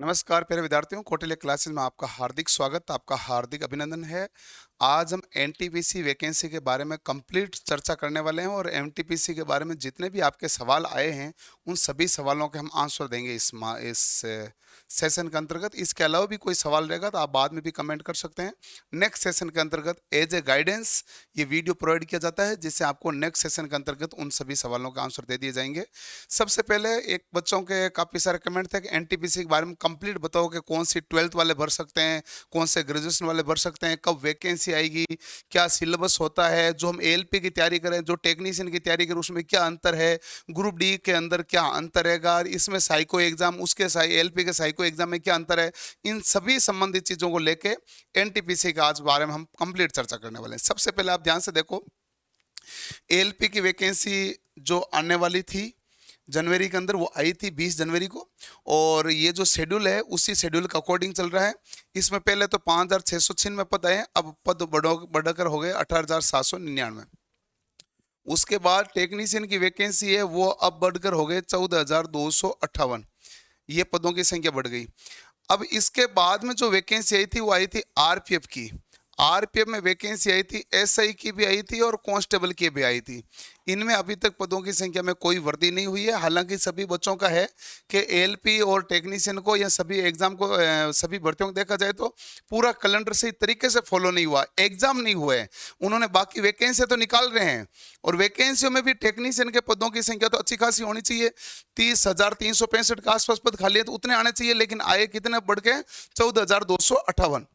नमस्कार प्यारे विद्यार्थियों, कौटिल्य क्लासेस में आपका हार्दिक स्वागत, आपका हार्दिक अभिनंदन है। आज हम एनटीपीसी वैकेंसी के बारे में कंप्लीट चर्चा करने वाले हैं और एनटीपीसी के बारे में जितने भी आपके सवाल आए हैं उन सभी सवालों के हम आंसर देंगे इस सेशन के अंतर्गत। इसके अलावा भी कोई सवाल रहेगा तो आप बाद में भी कमेंट कर सकते हैं। नेक्स्ट सेशन के अंतर्गत एज ए गाइडेंस ये वीडियो प्रोवाइड किया जाता है, जिससे आपको नेक्स्ट सेशन के अंतर्गत उन सभी सवालों का आंसर दे दिए जाएंगे। सबसे पहले एक बच्चों के काफ़ी सारे कमेंट थे कि एनटीपीसी के बारे में कंप्लीट बताओ कि कौन सी 12th वाले भर सकते हैं, कौन से ग्रेजुएशन वाले भर सकते हैं, कब वैकेंसी आएगी, क्या सिलेबस होता है, जो हम एएलपी की तैयारी करें, जो टेक्नीशियन की तैयारी करें उसमें क्या अंतर है, ग्रुप डी के अंदर क्या अंतर रहेगा, इसमें साइको एग्जाम उसके एएलपी के साइको एग्जाम में क्या अंतर है। इन सभी संबंधित चीज़ों को लेके एनटीपीसी के आज बारे में हम कंप्लीट चर्चा करने वाले हैं। सबसे पहले आप ध्यान से देखो, एएलपी की वैकेंसी जो आने वाली थी जनवरी के अंदर वो आई थी 20 जनवरी को, और ये जो शेड्यूल है उसी शेड्यूल के अकॉर्डिंग चल रहा है। इसमें पहले तो 5,696 पद आए, अब पद बढ़कर हो गए 18,799। उसके बाद टेक्नीशियन की वैकेंसी है वो अब बढ़कर हो गए 14,258, ये पदों की संख्या बढ़ गई। अब इसके बाद में जो वैकेंसी आई थी वो आई थी आरपीएफ की। आरपीएफ में वैकेंसी आई थी, एसआई की भी आई थी और कांस्टेबल की भी आई थी। इनमें अभी तक पदों की संख्या में कोई वृद्धि नहीं हुई है। हालांकि सभी बच्चों का है कि एएलपी और टेक्नीशियन को या सभी एग्जाम को सभी भर्तियों को देखा जाए तो पूरा कैलेंडर सही तरीके से फॉलो नहीं हुआ, एग्जाम नहीं हुए हैं। उन्होंने बाकी वैकेंसी तो निकाल रहे हैं, और वैकेंसियों में भी टेक्नीशियन के पदों की संख्या तो अच्छी खासी होनी चाहिए। 30,365 के आसपास पद खाली है तो उतने आने चाहिए, लेकिन आए कितने बढ़ के 14,258।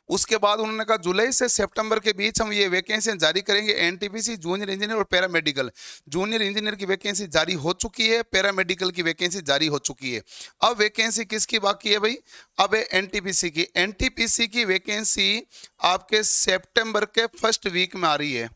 उसके बाद उन्होंने कहा जुलाई से सितंबर के बीच हम ये वैकेंसी जारी करेंगे। एनटीपीसी जूनियर इंजीनियर और पैरामेडिकल, जूनियर इंजीनियर की वैकेंसी जारी हो चुकी है, पैरामेडिकल की वैकेंसी जारी हो चुकी है। अब वैकेंसी किसकी बाकी है भाई? अब है एनटीपीसी की। एनटीपीसी की वैकेंसी आपके सितंबर के फर्स्ट वीक में आ रही है।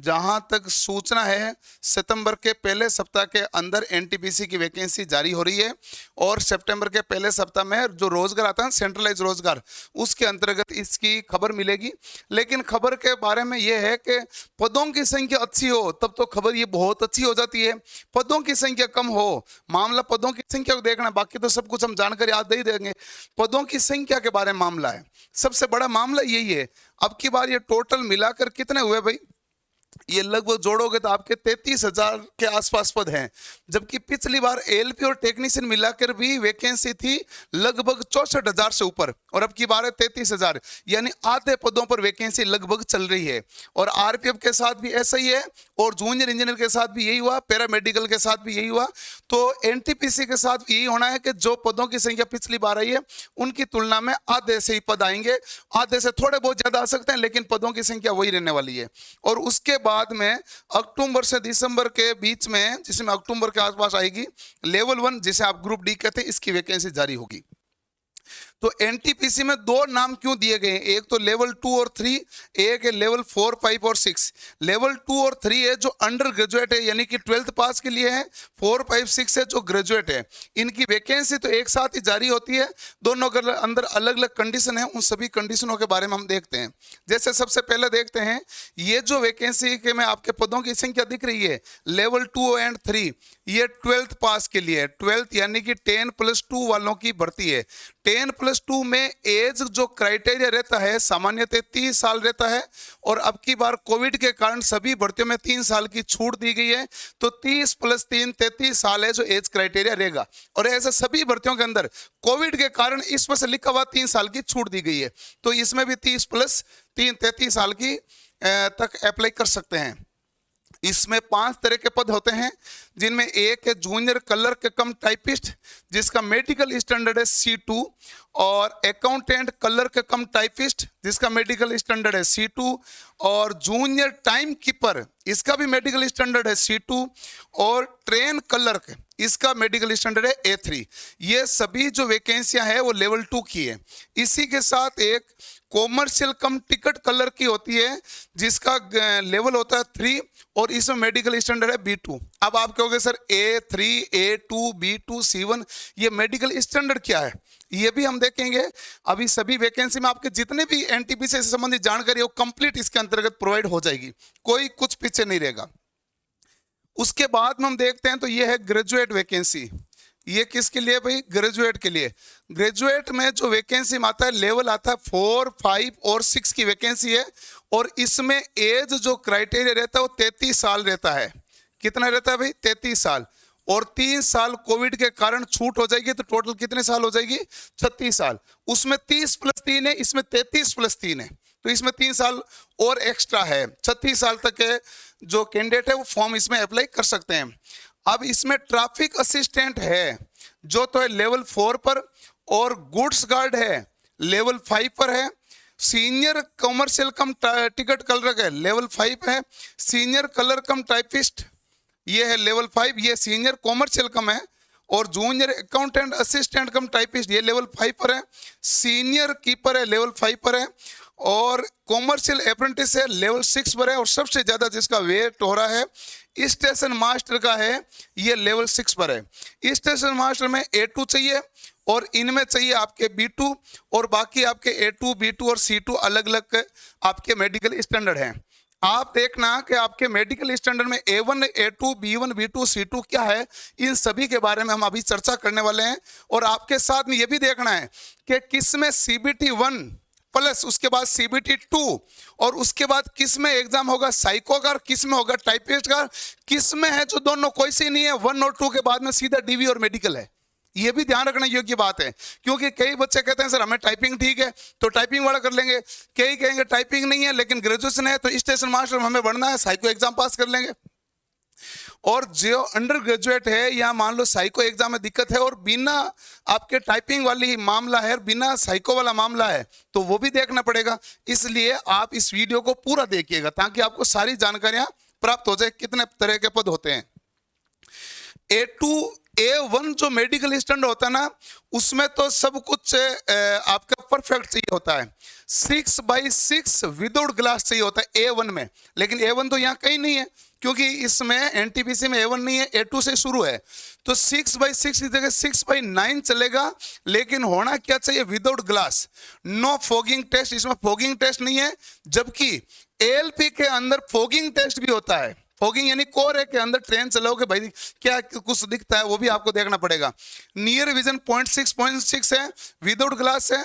जहां तक सूचना है सितंबर के पहले सप्ताह के अंदर एनटीपीसी की वैकेंसी जारी हो रही है, और सितंबर के पहले सप्ताह में जो रोजगार आता है सेंट्रलाइज रोजगार, उसके अंतर्गत इसकी खबर मिलेगी। लेकिन खबर के बारे में यह है कि पदों की संख्या अच्छी हो तब तो खबर ये बहुत अच्छी हो जाती है। पदों की संख्या कम हो, मामला पदों की संख्या को देखना, बाकी तो सब कुछ हम जानकारी आज दे ही देंगे। पदों की संख्या के बारे में मामला है, सबसे बड़ा मामला यही है। अब की बार ये टोटल मिलाकर कितने हुए भाई? ये लगभग जोड़ोगे तो आपके 33,000 के आसपास पद हैं, जबकि पिछली बार एएलपी और टेक्नीशियन मिलाकर भी वैकेंसी थी लगभग 64,000 से ऊपर, और अब की बार है 33,000, यानी आधे पदों पर वैकेंसी लगभग चल रही है। और आरपीएफ के साथ भी ऐसा ही है, और जूनियर इंजीनियर के साथ भी यही हुआ, पैरामेडिकल के साथ भी यही हुआ। तो एनटीपीसी के साथ यही होना है कि जो पदों की संख्या पिछली बार आई है उनकी तुलना में आधे से ही पद आएंगे, आधे से थोड़े बहुत ज्यादा आ सकते हैं, लेकिन पदों की संख्या वही रहने वाली है। और उसके बाद में अक्टूबर से दिसंबर के बीच में, जिसमें अक्टूबर के आसपास आएगी लेवल 1, जिसे आप ग्रुप डी कहते हैं, इसकी वैकेंसी जारी होगी। तो एनटीपीसी में दो नाम क्यों दिए गए हैं? एक तो लेवल 2 और 3, एक है लेवल 4, 5 और 6। लेवल 2 और 3 है जो अंडर ग्रेजुएट है, यानी कि 12th पास के लिए है। 4, 5, 6 है जो ग्रेजुएट है। इनकी वैकेंसी तो एक साथ ही जारी होती है, दोनों के अंदर अलग अलग कंडीशन है। उन सभी कंडीशनों के बारे में हम देखते हैं। जैसे सबसे पहले देखते हैं, ये जो वैकेंसी के में आपके पदों की संख्या दिख रही है लेवल 2 एंड 3, ये 12th पास के लिए है। 12th यानी कि 10+2 वालों की भर्ती है। 10+2 में एज जो क्राइटेरिया रहता है सामान्यतः 30 साल रहता है, और अब की बार कोविड के कारण सभी भर्तियों में 3 साल की छूट दी गई है। तो 30 + 3 33 साल है जो एज क्राइटेरिया रहेगा, और ऐसे सभी भर्तियों के अंदर कोविड के कारण इसमें से लिखा हुआ 3 साल की छूट दी गई है। तो इसमें भी 30 + 3 33 साल की तक अप्लाई कर सकते हैं। इसमें 5 तरह के पद होते हैं, जिनमें एक है जूनियर क्लर्क कम टाइपिस्ट, जिसका मेडिकल स्टैंडर्ड है C2, और अकाउंटेंट क्लर्क कम टाइपिस्ट, जिसका मेडिकल स्टैंडर्ड है C2, और जूनियर टाइम कीपर, इसका भी मेडिकल स्टैंडर्ड है C2, और ट्रेन क्लर्क, इसका मेडिकल स्टैंडर्ड है A3। ये सभी जो वैकेंसियां हैं वो लेवल 2 की है। इसी के साथ एक कॉमर्शियल कम टिकट कलर की होती है, जिसका लेवल होता है 3, और इसमें मेडिकल स्टैंडर्ड है B2। अब आप कहोगे sir A3, A2, B2, C1 ये मेडिकल स्टैंडर्ड क्या है? ये भी हम देखेंगे। अभी सभी वैकेंसी में आपके जितने भी एनटीपीसी से संबंधित जानकारी है वो कंप्लीट इसके अंतर्गत प्रोवाइड हो जाएगी, कोई कुछ पीछे नहीं रहेगा। उसके बाद में हम देखते हैं तो ये है ग्रेजुएट वैकेंसी। ये किसके लिए भाई? ग्रेजुएट के लिए। ग्रेजुएट में जो वैकेंसी में आता है लेवल आता है 4, 5 और 6 की वैकेंसी है, और इसमें एज जो क्राइटेरिया रहता है वो 33 साल रहता है। कितना रहता है भाई? 33 साल। और 3 साल कोविड के कारण छूट हो जाएगी, तो टोटल कितने साल हो जाएगी? 36 साल। उसमें 30 + 3 है, इसमें 33 + 3 है, तो इसमें 3 साल और एक्स्ट्रा है। 36 साल तक के जो कैंडिडेट है वो फॉर्म इसमें अप्लाई कर सकते हैं। अब इसमें ट्रैफिक असिस्टेंट है जो तो है लेवल 4 पर, और गुड्स गार्ड है लेवल 5 पर है। सीनियर कॉमर्शियल कम टिकट कलर है लेवल 5 है। सीनियर कलर कम टाइपिस्ट ये है लेवल 5, ये सीनियर कॉमर्शियल कम है। और जूनियर अकाउंटेंट असिस्टेंट कम टाइपिस्ट ये लेवल 5 पर है। सीनियर कीपर है लेवल 5 पर है। और कॉमर्शियल अप्रेंटिस है लेवल 6 पर है। और सबसे ज्यादा जिसका वेट हो रहा है स्टेशन मास्टर का है, ये लेवल 6 पर है। स्टेशन मास्टर में A2 चाहिए, और इनमें चाहिए आपके B2, और बाकी आपके A2, B2 और C2 अलग अलग आपके मेडिकल स्टैंडर्ड हैं। आप देखना कि आपके मेडिकल स्टैंडर्ड में A1, A2, B1, B2, C2 क्या है, इन सभी के बारे में हम अभी चर्चा करने वाले हैं। और आपके साथ में ये भी देखना है कि किसमें CBT 1 प्लस उसके बाद CBT 2, और उसके बाद किस में एग्जाम होगा साइको का, किस में होगा टाइपिस्ट का, किस में है जो दोनों कोई से नहीं है 1 और 2 के बाद में सीधा DV और मेडिकल है। ये भी ध्यान रखने योग्य बात है, क्योंकि कई बच्चे कहते हैं सर हमें टाइपिंग ठीक है तो टाइपिंग वाला कर लेंगे, कई कहेंगे टाइपिंग नहीं है लेकिन ग्रेजुएशन है तो स्टेशन मास्टर में हमें बढ़ना है, साइको एग्जाम पास कर लेंगे। और जो अंडर ग्रेजुएट है या मान लो साइको एग्जाम में दिक्कत है और बिना आपके टाइपिंग वाली मामला है, बिना साइको वाला मामला है, तो वो भी देखना पड़ेगा। इसलिए आप इस वीडियो को पूरा देखिएगा ताकि आपको सारी जानकारियां प्राप्त हो जाए कितने तरह के पद होते हैं। A2 A1 जो मेडिकल स्टैंडर्ड होता है ना, उसमें तो सब कुछ आपका परफेक्ट चाहिए होता है। 6/6 विदाउट ग्लास चाहिए होता है A1 में, लेकिन A1 तो यहाँ कहीं नहीं है क्योंकि इसमें NTPC में A1 नहीं है, A2 से शुरू है। तो 6/6 की जगह 6/9 चलेगा, लेकिन होना क्या चाहिए? Without glass, no fogging test. इसमें फॉगिंग टेस्ट नहीं है, जबकि ALP के अंदर फॉगिंग टेस्ट भी होता है। फॉगिंग यानी कोहरे के अंदर ट्रेन चलाओगे भाई क्या कुछ दिखता है, वो भी आपको देखना पड़ेगा। नियर विजन 0.6 है, विदाउट ग्लास है।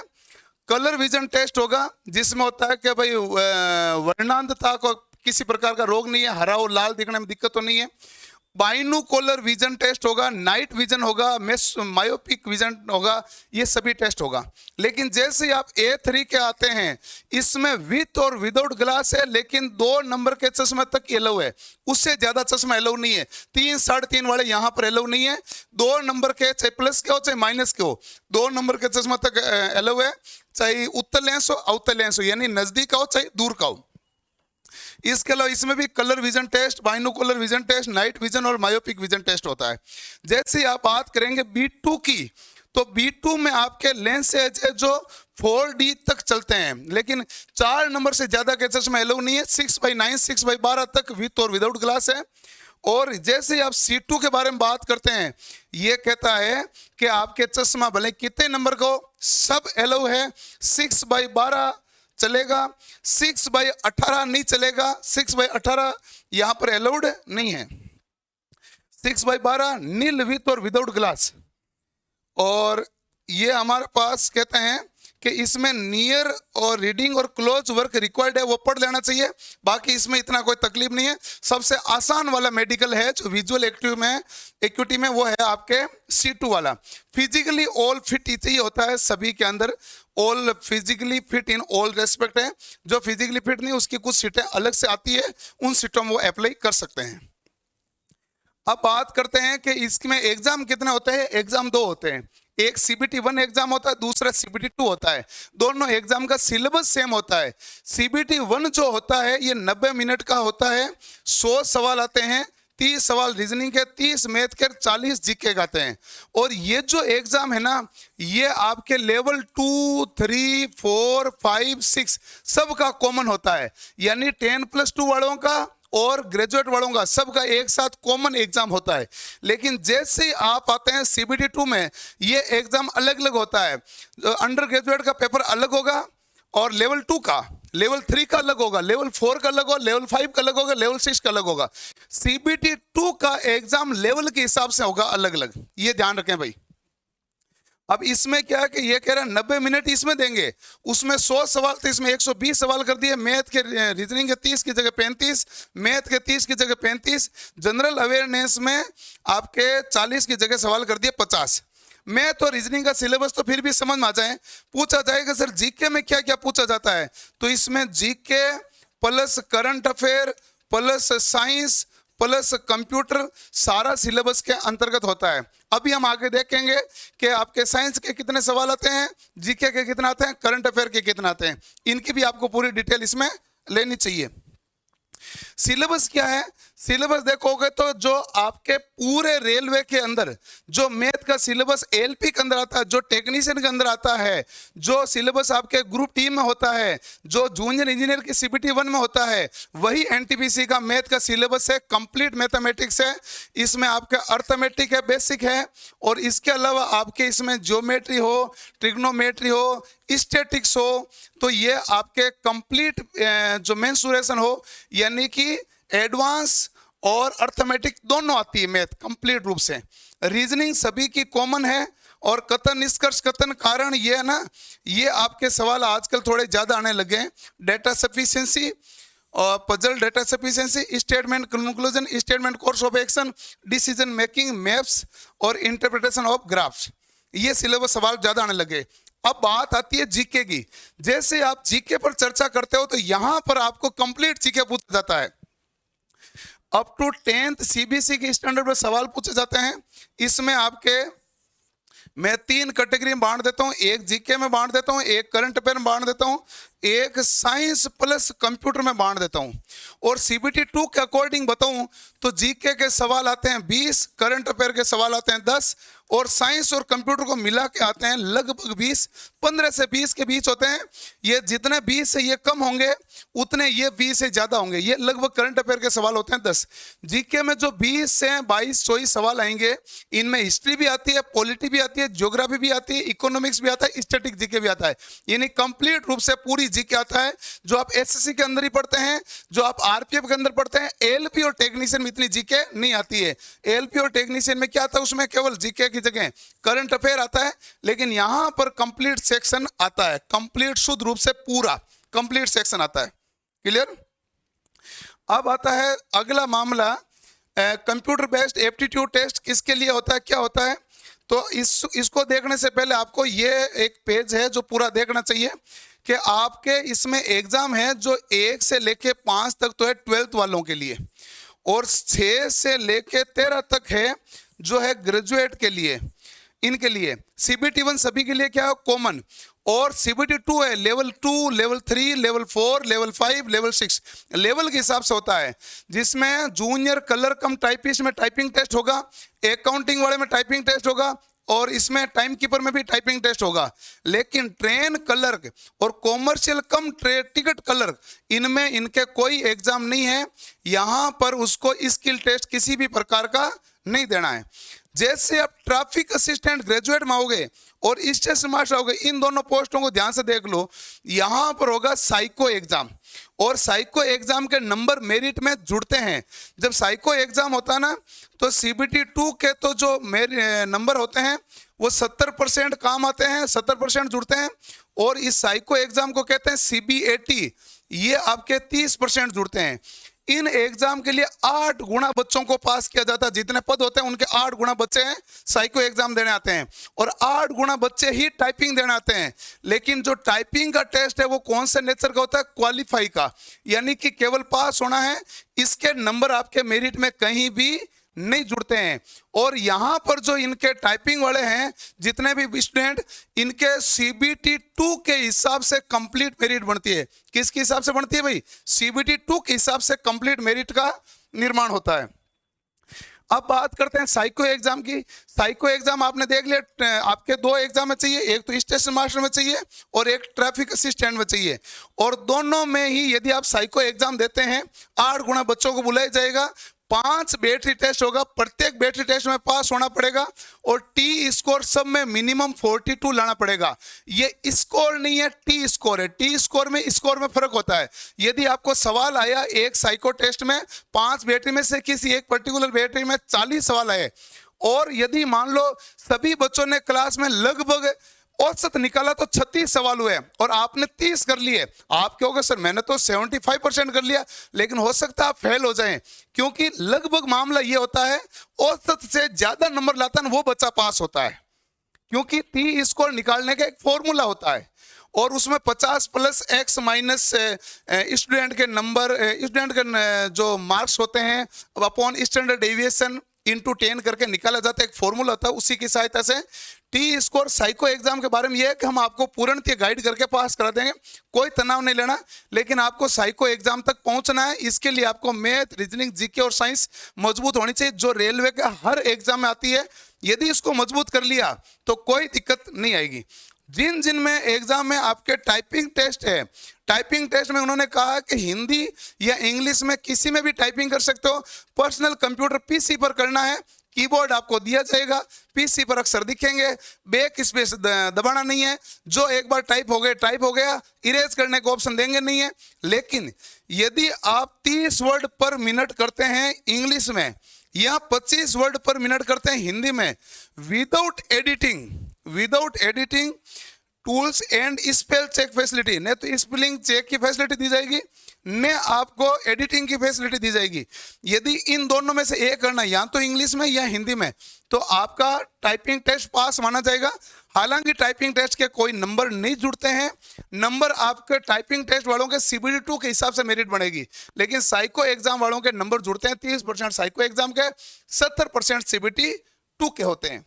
कलर विजन टेस्ट होगा जिसमें होता है कि भाई वर्णांधता को किसी प्रकार का रोग नहीं है, हरा और लाल दिखने में दिक्कत तो नहीं है। बाइनोकुलर विजन टेस्ट होगा, नाइट विजन होगा, मायोपिक विजन होगा, ये सभी टेस्ट होगा। लेकिन जैसे आप A3 के आते हैं, इसमें विथ और विदाउट ग्लास है, लेकिन 2 नंबर के चश्मे तक एलो है, उससे ज्यादा चश्मा एलो नहीं है। 3, 3.5 वाले यहाँ पर एलो नहीं है। 2 नंबर के चाहे प्लस के हो चाहे माइनस के हो, 2 नंबर के चश्मा तक एलो है, चाहे उत्तर लेंस हो अवतल लेंस हो, यानी नजदीक का हो चाहे दूर का हो। इसके अलावा इसमें भी colour vision test, binocular vision test, night vision और मायोपिक विजन टेस्ट होता है। जैसे आप बात करेंगे B2 की, तो B2 में आपके लेंस है जो 4D तक चलते हैं, लेकिन 4 नंबर से ज्यादा के चश्मा एलो नहीं है। 6/9, 6/12 तक विथ और विदाउट ग्लास है। और जैसे आप C2 के बारे में बात करते हैं, ये कहता है कि आपके चश्मा भले कितने नंबर को सब एलो है। 6/12 चलेगा, 6/18 नहीं चलेगा। 6/18 यहां पर अलाउड नहीं है। 6/12 नील विथ और विदाउट ग्लास। और ये हमारे पास कहते हैं कि इसमें नियर और रीडिंग और क्लोज वर्क रिक्वायर्ड है, वो पढ़ लेना चाहिए। बाकी इसमें इतना कोई तकलीफ नहीं है। सबसे आसान वाला मेडिकल है जो विजुअल एक्टिविटी में वो है आपके C2 वाला। फिजिकली ऑल फिट चाहिए होता है सभी के अंदर, all physically fit in all respect है। जो फिजिकली फिट नहीं उसकी कुछ सीटें अलग से आती है, उन सीटों में वो अप्लाई कर सकते हैं। अब बात करते हैं कि इसमें एग्जाम कितने होते हैं। एग्जाम 2 होते हैं, एक CBT 1 एग्जाम होता है, दूसरा CBT 2 होता है। दोनों एग्जाम का सिलेबस सेम होता है। CBT 1 जो होता है ये 90 मिनट का होता है। 100 सवाल आते हैं, 30 सवाल रीजनिंग के, 30 मैथ के, 40 जीके के आते हैं। और ये जो एग्जाम है ना, ये आपके लेवल 2, 3, 4, 5, 6 सबका कॉमन होता है, यानी 10+2 वालों का और ग्रेजुएट वालों का सबका एक साथ कॉमन एग्जाम होता है। लेकिन जैसे ही आप आते हैं CBT 2 में, ये एग्जाम अलग अलग होता है। अंडर ग्रेजुएट का पेपर अलग होगा और लेवल 2 का, लेवल 3 का अलग होगा, लेवल 4 का अलग होगा, लेवल 5 का अलग होगा, लेवल 6 का अलग होगा। सीबीटी 2 का एग्जाम लेवल के हिसाब से होगा अलग अलग, ये ध्यान रखें भाई। अब इसमें क्या है कि ये कह रहा है 90 मिनट इसमें देंगे, उसमें 100 सवाल थे, इसमें 120 सवाल कर दिए। मैथ के रीजनिंग के 30 की जगह 35, मैथ के 30 की जगह 35, जनरल अवेयरनेस में आपके 40 की जगह सवाल कर दिए 50। मैथ और रीजनिंग का सिलेबस तो फिर भी समझ में आ जाए। पूछा जाएगा सर जीके में क्या क्या पूछा जाता है, तो इसमें GK plus current affair plus science plus computer सारा सिलेबस के अंतर्गत होता है। अभी हम आगे देखेंगे कि आपके साइंस के कितने सवाल आते हैं, जीके के कितने आते हैं, करंट अफेयर के कितने आते हैं, इनकी भी आपको पूरी डिटेल इसमें लेनी चाहिए। सिलेबस क्या है, सिलेबस देखोगे तो जो आपके पूरे रेलवे के अंदर जो मैथ का सिलेबस एलपी के अंदर आता है, जो टेक्नीशियन के अंदर आता है, जो सिलेबस आपके ग्रुप टी में होता है, जो जूनियर इंजीनियर की सीबीटी 1 में होता है, वही एनटीपीसी का मैथ का सिलेबस है। कंप्लीट मैथमेटिक्स है, इसमें आपका अर्थमेटिक है, बेसिक है, और इसके अलावा आपके इसमें ज्योमेट्री हो, ट्रिग्नोमेट्री हो, स्टैटिक्स हो, तो ये आपके कंप्लीट जो मेंसुरेशन हो, यानी कि एडवांस और अर्थमेटिक दोनों आती है मैथ कंप्लीट रूप से। रीजनिंग सभी की कॉमन है, और कथन निष्कर्ष कथन कारण ये है ना, ये आपके सवाल आजकल थोड़े ज्यादा आने लगे हैं। डेटा सफिशिएंसी और puzzle data sufficiency, statement conclusion, statement course of action, decision making, maps और इंटरप्रिटेशन ऑफ ग्राफ्स, ये सिलेबस सवाल ज्यादा आने लगे। अब बात आती है जीके की। जैसे आप जीके पर चर्चा करते हो तो यहां पर आपको कंप्लीट जीके पूछा जाता है। अप टू 10th सीबीएसई के स्टैंडर्ड पर सवाल पूछे जाते हैं। इसमें आपके मैं 3 कैटेगरी में बांट देता हूं, एक जीके में बांट देता हूं, एक करंट अफेयर में बांट देता हूं, एक साइंस प्लस कंप्यूटर में बांट देता हूं। और सीबीटी 2 के अकॉर्डिंग बताऊं तो जीके के सवाल आते हैं 20, करंट अफेयर के सवाल आते हैं 10, और साइंस और कंप्यूटर को मिला के आते हैं लगभग 20, 15 से 20 के बीच होते हैं। ये जितने 20 से ये कम होंगे उतने ये 20 से ज्यादा होंगे। ये लगभग करंट अफेयर के सवाल होते हैं 10। जीके में जो 20 से 22 24 सवाल आएंगे, इनमें हिस्ट्री भी आती है, पॉलिटी भी आती है, ज्योग्राफी भी आती है, इकोनॉमिक्स भी आता है, स्टैटिक जीके भी आता है। यानी कंप्लीट रूप से पूरी जीके आता है, जो आप एसएससी के अंदर ही पढ़ते हैं, जो आप आरपीएफ के अंदर पढ़ते हैं। एलपी और टेक्नीशियन में इतनी जीके नहीं आती है। एलपी और टेक्नीशियन में क्या आता है, उसमें केवल जीके की जगह करंट अफेयर आता है, लेकिन यहां पर कंप्लीट सेक्शन आता है, कंप्लीट शुद्ध रूप से पूरा कंप्लीट सेक्शन आता है। क्लियर। अब आता है अगला मामला, कंप्यूटर बेस्ड एप्टीट्यूड टेस्ट किसके लिए होता है, क्या होता है। तो इसको देखने से पहले आपको ये एक पेज है जो पूरा देखना चाहिए कि आपके इसमें एग्जाम है जो 1 से लेके 5 तक तो है 12th वालों के लिए, और 6 से लेके 13 तक है जो है ग्रेजुएट के लिए। इनके लिए सीबीटी 1 सभी के लिए क्या है, कॉमन, और सीबीटी 2 है level 2, level 3, level 4, level 5, level 6, level के हिसाब से होता है। जिसमें जूनियर कलर कम टाइपिस्ट में टाइपिंग टेस्ट होगा, अकाउंटिंग वाले में टाइपिंग टेस्ट होगा, और इसमें टाइम कीपर में भी टाइपिंग टेस्ट होगा। लेकिन ट्रेन क्लर्क और कॉमर्शियल कम टिकट क्लर्क, इनमें इनके कोई एग्जाम नहीं है। यहां पर उसको स्किल टेस्ट किसी भी प्रकार का नहीं देना है। जैसे आप ट्रैफिक असिस्टेंट ग्रेजुएट में होगे और स्टेशन मास्टर होगे, इन दोनों पोस्टों को ध्यान से देख लो। यहां पर होगा साइको एग्जाम, और साइको एग्जाम के नंबर मेरिट में जुड़ते हैं। जब साइको एग्जाम होता है ना, तो सीबीटी 2 के तो जो नंबर होते हैं वो 70% काम आते हैं, 70% जुड़ते हैं, और इस साइको एग्जाम को कहते हैं सीबीएटी, ये आपके 30% जुड़ते हैं। इन एग्जाम के लिए 8 गुना बच्चों को पास किया जाता है। जितने पद होते हैं उनके 8 गुना बच्चे हैं साइको एग्जाम देने आते हैं, और 8 गुना बच्चे ही टाइपिंग देने आते हैं। लेकिन जो टाइपिंग का टेस्ट है वो कौन से नेचर का होता है, क्वालिफाई का, यानी कि केवल पास होना है। इसके नंबर आपके मेरिट में कहीं भी नहीं जुड़ते हैं। और यहां पर जो इनके टाइपिंग वाले हैं जितने भी स्टूडेंट, इनके सीबीटी 2 के हिसाब से कंप्लीट मेरिट बनती है। किसके हिसाब से बनती है भाई, सीबीटी 2 के हिसाब से कंप्लीट मेरिट का निर्माण होता है। अब बात करते हैं साइको एग्जाम की। साइको एग्जाम आपने देख लिया, आपके 2 एग्जाम में चाहिए, एक तो स्टेशन मास्टर में चाहिए और एक ट्रैफिक असिस्टेंट में चाहिए। और दोनों में ही यदि आप साइको एग्जाम देते हैं 8 गुना बच्चों को बुलाया जाएगा, 5 बैटरी टेस्ट होगा, प्रत्येक बैटरी टेस्ट में पास होना पड़ेगा और टी स्कोर सब में मिनिमम 42 लाना पड़ेगा। ये स्कोर नहीं है, टी स्कोर है। टी स्कोर में फर्क होता है। यदि आपको सवाल आया एक साइको टेस्ट में 5 बैटरी में से किसी एक पर्टिकुलर बैटरी में 40 सवाल आए, और यदि मान लो सभी बच्चों ने क्लास में लगभग औसत निकाला तो 36 सवाल हुए और आपने 30 कर लिए, आप कहोगे सर मैंने तो 75% कर लिया, लेकिन हो सकता है आप फेल हो जाएं, क्योंकि लगभग मामला ये होता है औसत से ज्यादा नंबर लाता है वो बच्चा पास होता है, क्योंकि टी स्कोर निकालने का एक फॉर्मूला होता है और उसमें 50 + x माइनस स्टूडेंट के नंबर, स्टूडेंट के जो मार्क्स होते हैं अपॉन स्टैंडर्ड डेविएशन इंटू 10 करके निकाला जाता है। एक फॉर्मूला होता है, उसी की सहायता से टी स्कोर साइको एग्जाम के बारे में यह है कि हम आपको पूर्णतः गाइड करके पास करा देंगे, कोई तनाव नहीं लेना। लेकिन आपको साइको एग्जाम तक पहुंचना है, इसके लिए आपको मैथ, रीजनिंग, जीके और साइंस मजबूत होनी चाहिए, जो रेलवे का हर एग्जाम में आती है। यदि इसको मजबूत कर लिया तो कोई दिक्कत नहीं आएगी। जिन जिन में एग्जाम में आपके टाइपिंग टेस्ट है, टाइपिंग टेस्ट में उन्होंने कहा कि हिंदी या इंग्लिश में किसी में भी टाइपिंग कर सकते हो, पर्सनल कंप्यूटर पीसी पर करना है, कीबोर्ड आपको दिया जाएगा, पीसी पर अक्षर दिखेंगे, बैक स्पेस दबाना नहीं है, जो एक बार टाइप हो गया, इरेज करने का ऑप्शन देंगे नहीं है। लेकिन यदि आप 30 वर्ड पर मिनट करते हैं इंग्लिश में या 25 वर्ड पर मिनट करते हैं हिंदी में, without editing tools and spell check facility, न तो स्पेलिंग चेक की फैसिलिटी दी जाएगी ने आपको एडिटिंग की फैसिलिटी दी जाएगी। यदि इन दोनों में से एक करना, या तो इंग्लिश में या हिंदी में, तो आपका टाइपिंग टेस्ट पास माना जाएगा। हालांकि टाइपिंग टेस्ट के कोई नंबर नहीं जुड़ते हैं, नंबर आपके टाइपिंग टेस्ट वालों के CBT 2 के हिसाब से मेरिट बनेगी, लेकिन साइको एग्जाम वालों के नंबर जुड़ते हैं। 30% साइको एग्जाम के, 70% CBT 2 के होते हैं।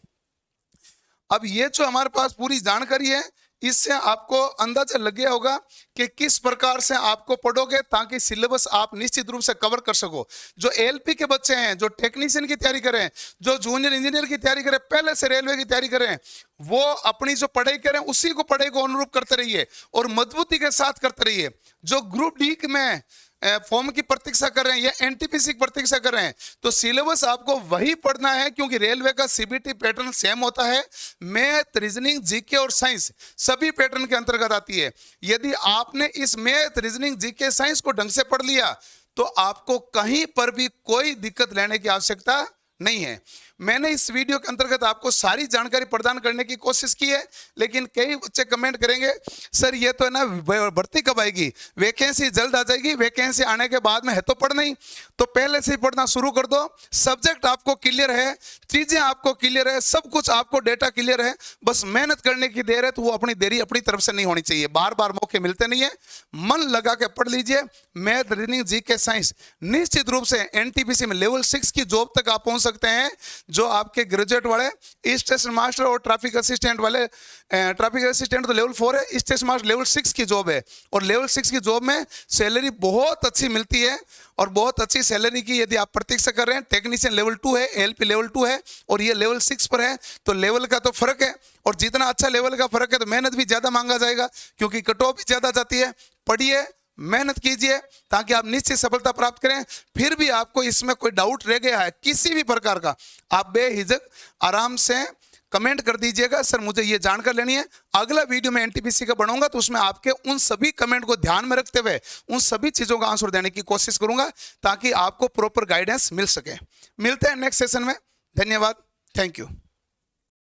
अब ये जो हमारे पास पूरी जानकारी है, इससे आपको अंदाजा लग गया होगा कि किस प्रकार से आपको पढ़ोगे ताकि सिलेबस आप निश्चित रूप से कवर कर सको। जो LP के बच्चे हैं, जो टेक्नीशियन की तैयारी करें, जो जूनियर इंजीनियर की तैयारी करें, पहले से रेलवे की तैयारी करें, वो अपनी जो पढ़ाई करें उसी को पढ़ाई को अनुरूप करते रहिए और मजबूती के साथ करते रहिए। जो ग्रुप डी में फॉर्म की प्रतीक्षा कर रहे हैं या NTPC की प्रतीक्षा कर रहे हैं, तो सिलेबस आपको वही पढ़ना है, क्योंकि रेलवे का CBT पैटर्न सेम होता है। मैथ, रीजनिंग, जीके और साइंस सभी पैटर्न के अंतर्गत आती है। यदि आपने इस मैथ, रीजनिंग, जीके, साइंस को ढंग से पढ़ लिया तो आपको कहीं पर भी कोई दिक्कत लेने की आवश्यकता नहीं है। मैंने इस वीडियो के अंतर्गत आपको सारी जानकारी प्रदान करने की कोशिश की है, लेकिन कई बच्चे कमेंट करेंगे सर ये तो है ना भर्ती कब आएगी, वैकेंसी जल्द आ जाएगी, वैकेंसी आने के बाद में है तो पढ़ना ही, तो पहले से ही पढ़ना शुरू कर दो। सब्जेक्ट आपको क्लियर है, चीजें आपको क्लियर है, सब कुछ आपको डेटा क्लियर है, बस मेहनत करने की देर है। तो वो अपनी देरी अपनी तरफ से नहीं होनी चाहिए, बार बार मौके मिलते नहीं है, मन लगा के पढ़ लीजिए। मैथ, रीजनिंग, जीके, साइंस निश्चित रूप से NTPC में लेवल 6 की जॉब तक आप पहुंच सकते हैं। जो आपके ग्रेजुएट वाले स्टेशन मास्टर और ट्रैफिक असिस्टेंट वाले, ट्रैफिक असिस्टेंट तो लेवल 4 है, स्टेशन मास्टर लेवल 6 की जॉब है, और लेवल 6 की जॉब में सैलरी बहुत अच्छी मिलती है और बहुत अच्छी सैलरी की यदि आप प्रतीक्षा कर रहे हैं। टेक्नीशियन लेवल 2 है, LP लेवल 2 है और ये लेवल 6 पर है, तो लेवल का तो फर्क है, और जितना अच्छा लेवल का फर्क है तो मेहनत भी ज्यादा मांगा जाएगा, क्योंकि कट ऑफ भी ज्यादा जाती है। पढ़िए, मेहनत कीजिए ताकि आप निश्चित सफलता प्राप्त करें। फिर भी आपको इसमें कोई डाउट रह गया है किसी भी प्रकार का, आप बेहिचक आराम से कमेंट कर दीजिएगा, सर मुझे ये जानकर लेनी है। अगला वीडियो में NTPC का बनाऊंगा तो उसमें आपके उन सभी कमेंट को ध्यान में रखते हुए उन सभी चीजों का आंसर देने की कोशिश करूंगा ताकि आपको प्रॉपर गाइडेंस मिल सके। मिलते हैं नेक्स्ट सेशन में। धन्यवाद, थैंक यू।